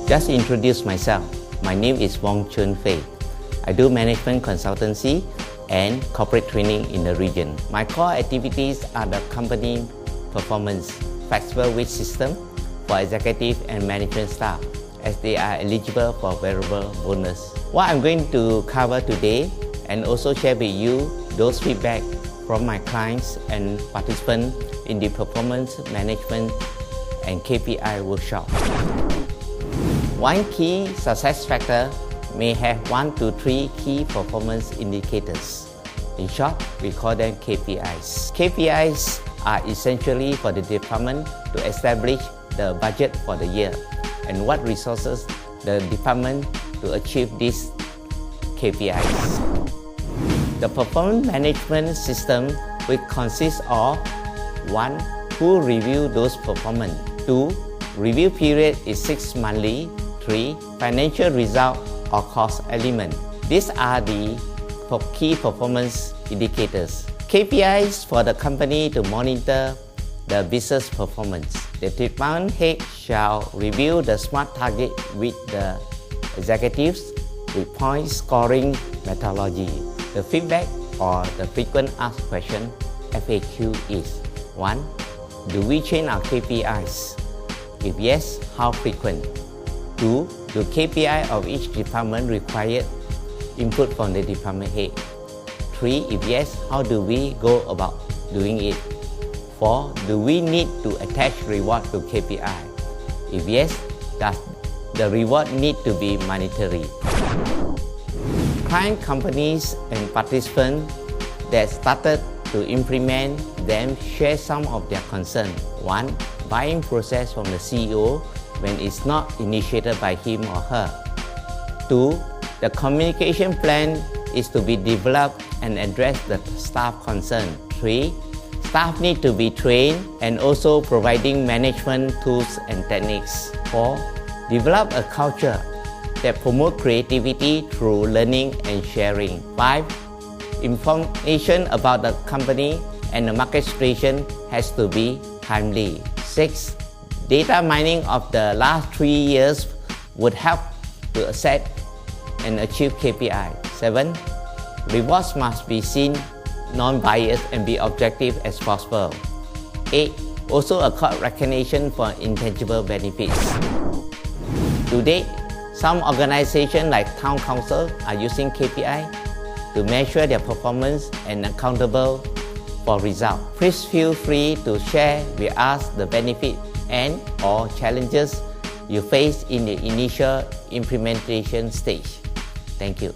Just introduce myself. My name is Wong Chun Fei. I do management consultancy and corporate training in the region. My core activities are the company performance, flexible wage system for executive and management staff as they are eligible for variable bonus. What I'm going to cover today and also share with you those feedback from my clients and participants in the performance management and KPI workshop. One key success factor may have 1 to 3 key performance indicators. In short, we call them KPIs. KPIs are essentially for the department to establish the budget for the year and what resources the department to achieve these KPIs. The performance management system will consist of 1. Who review those performance. 2. Review period is 6 monthly. 3. Financial result or cost element. These are the key performance indicators. KPIs for the company to monitor the business performance. The department head shall review the SMART target with the executives with point scoring methodology. The feedback or the frequent asked question FAQ is 1. Do we change our KPIs? If yes, how frequent? 2. Do KPI of each department require input from the department head? 3. If yes, how do we go about doing it? 4. Do we need to attach reward to KPI? If yes, does the reward need to be monetary? Client companies and participants that started to implement them share some of their concern. 1. Buying process from the CEO when it's not initiated by him or her. 2. The communication plan is to be developed and address the staff concern. 3. Staff need to be trained and also providing management tools and techniques. 4. Develop a culture that promotes creativity through learning and sharing. 5. Information about the company and the market situation has to be timely. 6. Data mining of the last 3 years would help to set and achieve KPI. 7. Rewards must be seen non-biased and be objective as possible. 8. Also accord recognition for intangible benefits. To date, some organizations like Town Council are using KPI to measure their performance and accountable for results. Please feel free to share with us the benefit and or challenges you face in the initial implementation stage. Thank you.